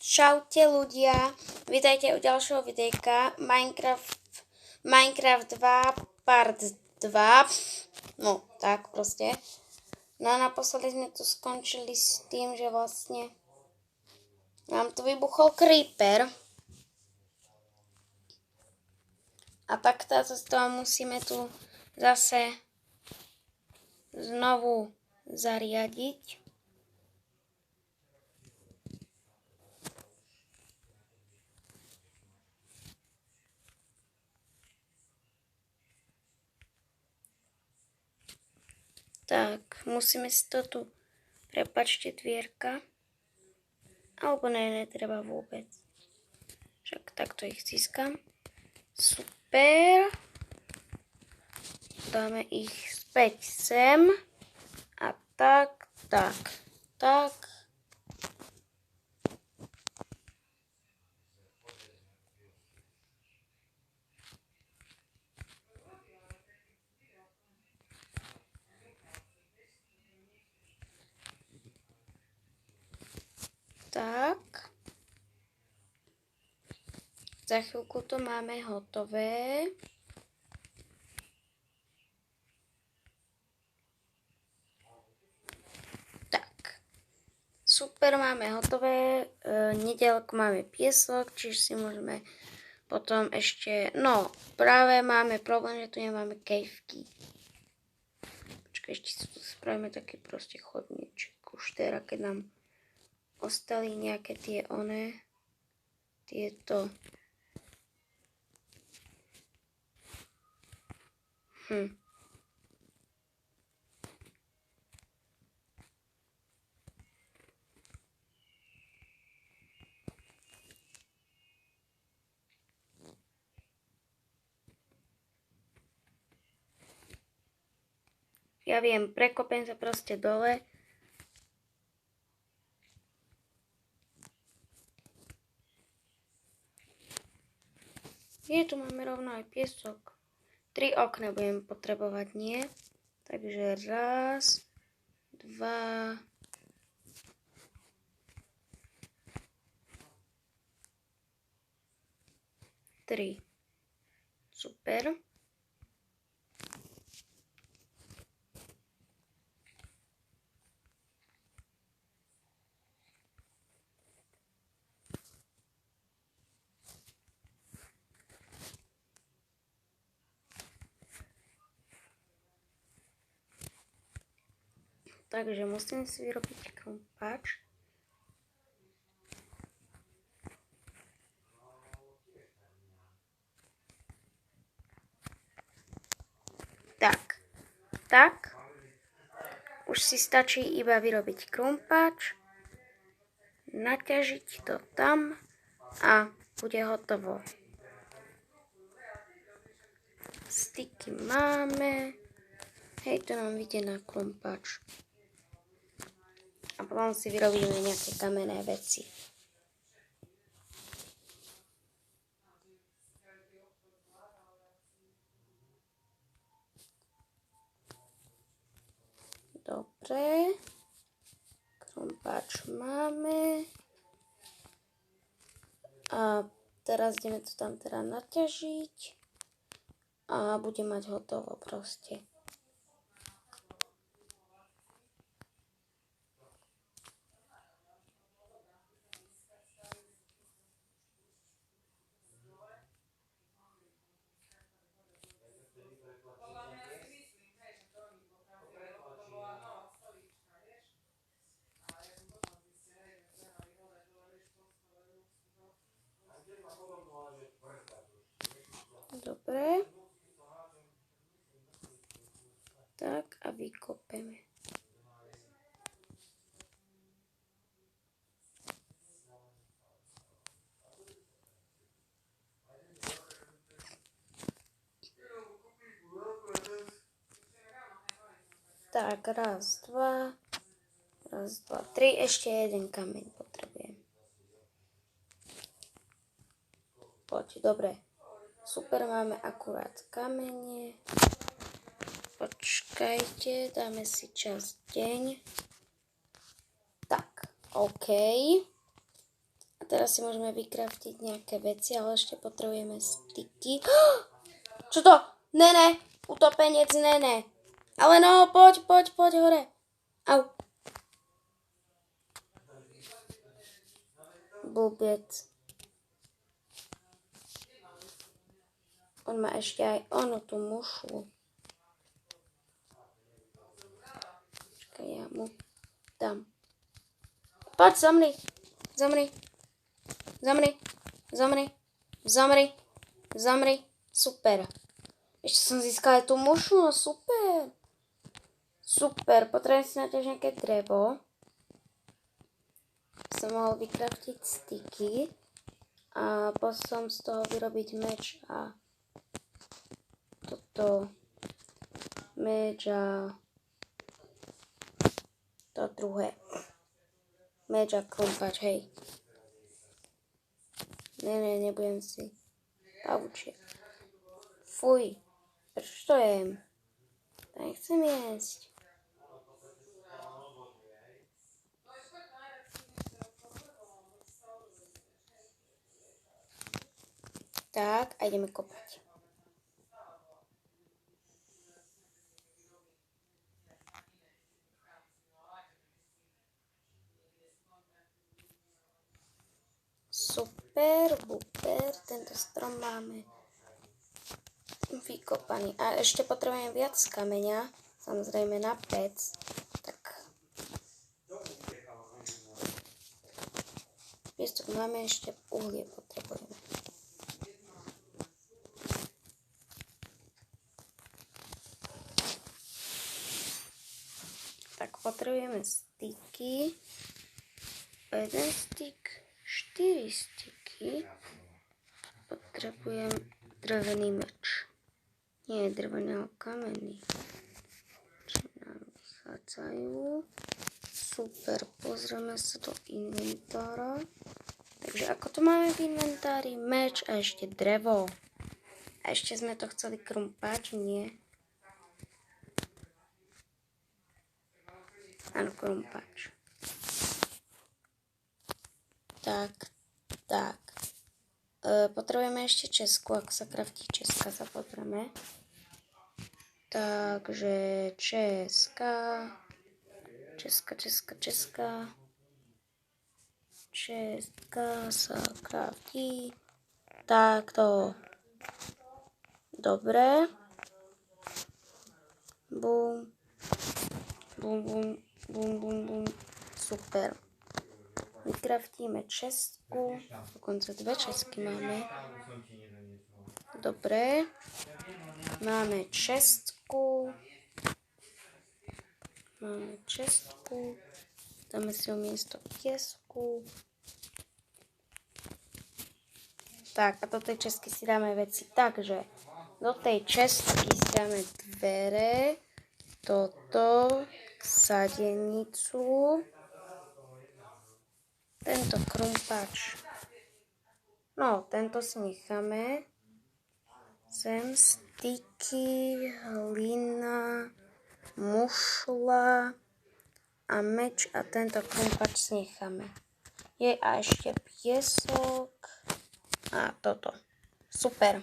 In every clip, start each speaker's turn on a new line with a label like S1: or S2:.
S1: Čaute ľudia, vítajte u ďalšieho videjka Minecraft 2 part 2, no tak proste. No a naposledy sme tu skončili s tým, že vlastne nám tu vybuchol creeper. A tak táto z toho musíme tu zase znovu zariadiť. Tak, musíme si to tu, prepáčte, dvierka. Alebo netreba vôbec. Však takto ich získam. Super. Dáme ich späť sem. A tak. Tak. Za chvíľku to máme hotové. Tak. Super, máme hotové. Neďaleko máme piesok, čiže si môžeme potom ešte... No, práve máme problém, že tu nemáme kejvky. Počkaj, ešte si tu spravíme taký proste chodníček. Už teraz, keď nám ostali nejaké tieto. Ja viem, prekopem sa proste dole. Tu máme rovno aj piesok. 3 okna budeme potrebovať, nie? Takže 1, 2, 3. Super. Takže musím si vyrobiť krumpáč. Tak. Už si stačí iba vyrobiť krumpáč, naťažiť to tam a bude hotovo. Styky máme. Hej, to nám vyjde na krumpáč. A potom si vyrobíme nejaké kamenné veci. Dobre. Krumpáč máme. A teraz ideme to tam teda naťažiť. A bude mať hotovo proste. Dobre. Tak a vykopeme. Tak, 1, 2, 3, ešte jeden kameň potrebujem. Poď, dobre. Super, máme akurát kamene. Počkajte, dáme si čas deň. Tak, OK. A teraz si môžeme vykraftiť nejaké veci, ale ešte potrebujeme styky. Čo to? Nene, utopenec Nene. Ale no, poď hore. Au. Blbec. On má ešte aj tú mušlu. Čakaj, ja mu dám. Poď, zomri. Super. Ešte som získala aj tú mušlu, no super. Super, potrebujem si naťažiť nejaké drevo. Som mohol vykraftiť styky. A potom z toho vyrobiť meč a toto meč a to druhé. Meč a krumpač, hej. Ne, nebudem si pavučiek. Fuj, prečo to jem? To nechcem jesť. Tak, a ideme kopať. Super, tento strom máme vykopaný. A ešte potrebujem viac kameňa, samozrejme na pec. Tak. Piestok máme, ešte uhlie potrebujeme. Tak potrebujeme styky. 1 styk, 4 styky. Potrebujem drevený meč. Nie je drevený, ale kamenný. Čo nám vychádzajú. Super, pozrieme sa do inventára. Takže ako to máme v inventári? Meč a ešte drevo. A ešte sme to chceli krumpáč, nie? Áno, krumpáč. Tak. Potrebujeme ešte česku, ako sa kraftí česka, zapotrebujeme. Takže česka sa kraftí takto. Dobre. Bum. Super. Vykraftíme česku. Dokonca 2 česky máme. Dobre. Máme česku. Dáme si ho miesto piesku. Tak, a do tej česky si dáme veci. Takže do tej česky si dáme dvere, toto, sadenicu, tento krumpač. No, tento si necháme. Sem styky, hlina, mušla a meč a tento krumpač si necháme. Je a ešte piesok a toto. Super.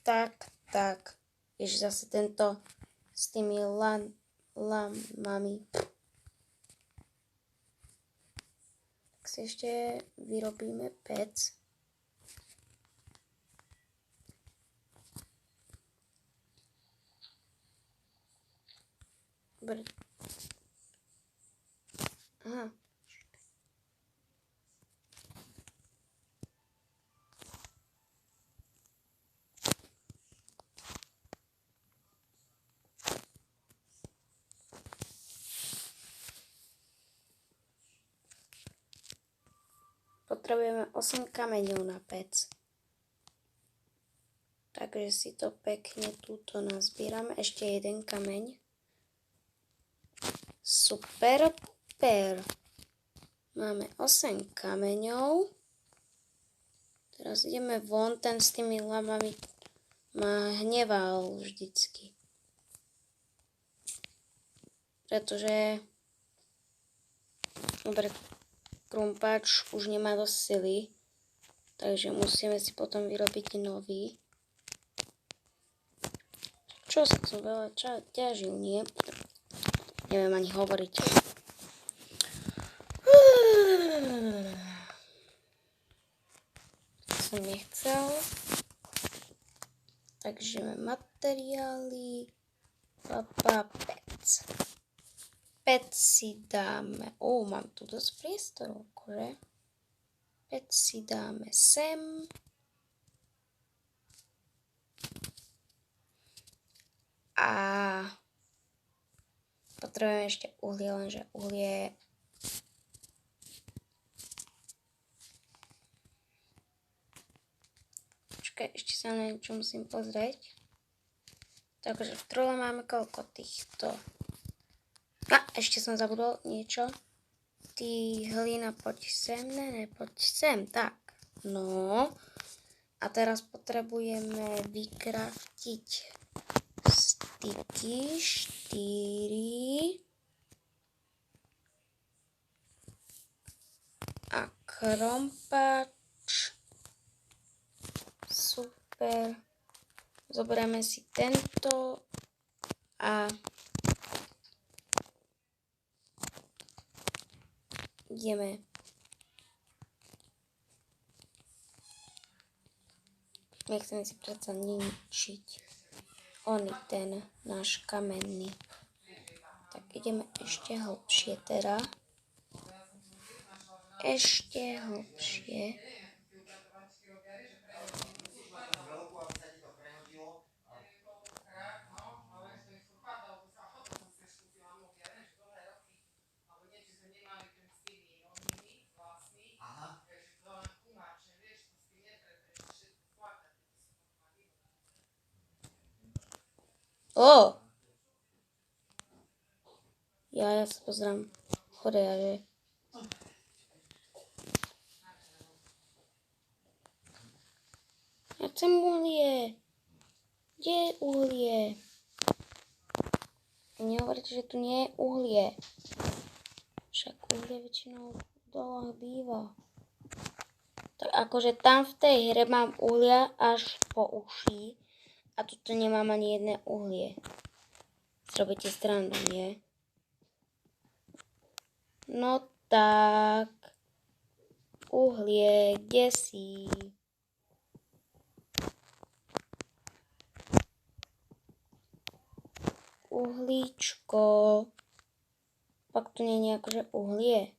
S1: Tak. Ježiš, zase tento s tými lamami. Tak si ešte vyrobíme pec. Dobre. Aha. Potrebujeme 8 kameňov na pec. Takže si to pekne túto nazbierame. Ešte jeden kameň. Super. Máme 8 kameňov. Teraz ideme von. Ten s tými lamami ma hneval vždycky. Pretože Dobre, krumpáč už nemá dosť sily, takže musíme si potom vyrobiť nový. Čo sa som veľa ťažil, nie? Neviem ani hovoriť. Som nechcel. Takže máme materiály. Pec. Pec si dáme. Mám tu dosť priestoru, akože. Pec si dáme sem. A potrebujeme ešte uhlie, lenže uhlie ešte sa na niečo musím pozrieť. Takže v trole máme koľko týchto. Ešte som zabudol niečo. Ty hlina, poď sem, poď sem, tak. No. A teraz potrebujeme vykraftiť styky 4 a krompáč. Super. Zoberieme si tento a ideme. Nechceme si predsa ničiť ten náš kamenný. Tak ideme ešte hlbšie teda. Ešte hlbšie. Ja sa pozrám hore, že... Ja chcem uhlie. Kde je uhlie? Nehovoríte, že tu nie je uhlie. Však uhlie väčšinou v dolách býva. Tak akože tam v tej hre mám uhlia až po uši. A tuto nemám ani jedné uhlie. Zrobíte srandu, nie? No tak. Uhlie, kde si? Uhlíčko. Pak tu nie je akože uhlie.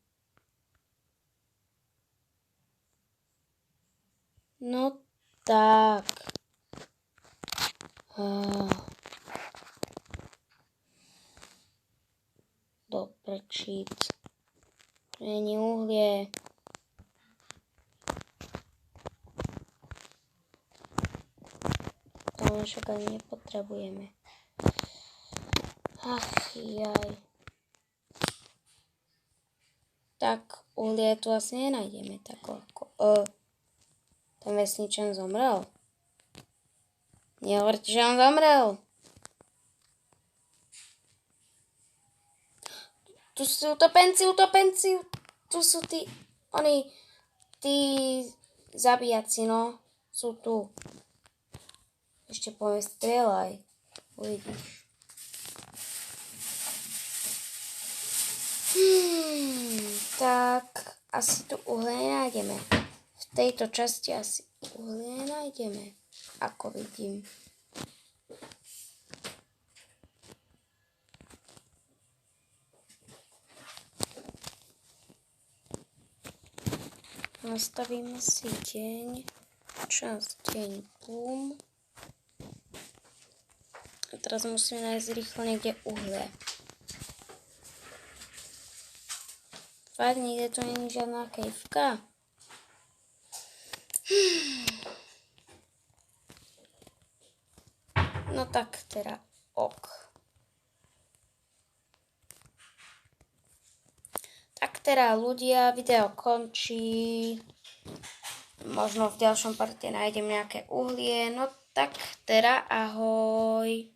S1: No tak. Dobre, čít. Tu nie je uhlie. To však ani nepotrebujeme. Ach jaj. Tak uhlie tu asi nenájdeme tako ako... Ten vesničan zomrel. Nehovorte, že on zomrel. Tu sú utopenci. Tu sú tí zabíjaci, no. Sú tu. Ešte poviem, strieľaj. Uvidíš. Tak, asi tu uhlie nenájdeme. V tejto časti asi uhlie nenájdeme. Ako vidím. Nastavíme si deň, čas, deň, boom. A teraz musíme nájsť rýchlo niekde uhlie. Fakt, nikde tu nie je žiadna kejvka. No tak teda ok. Tak teda ľudia, video končí. Možno v ďalšom parte nájdem nejaké uhlie. No tak teda ahoj.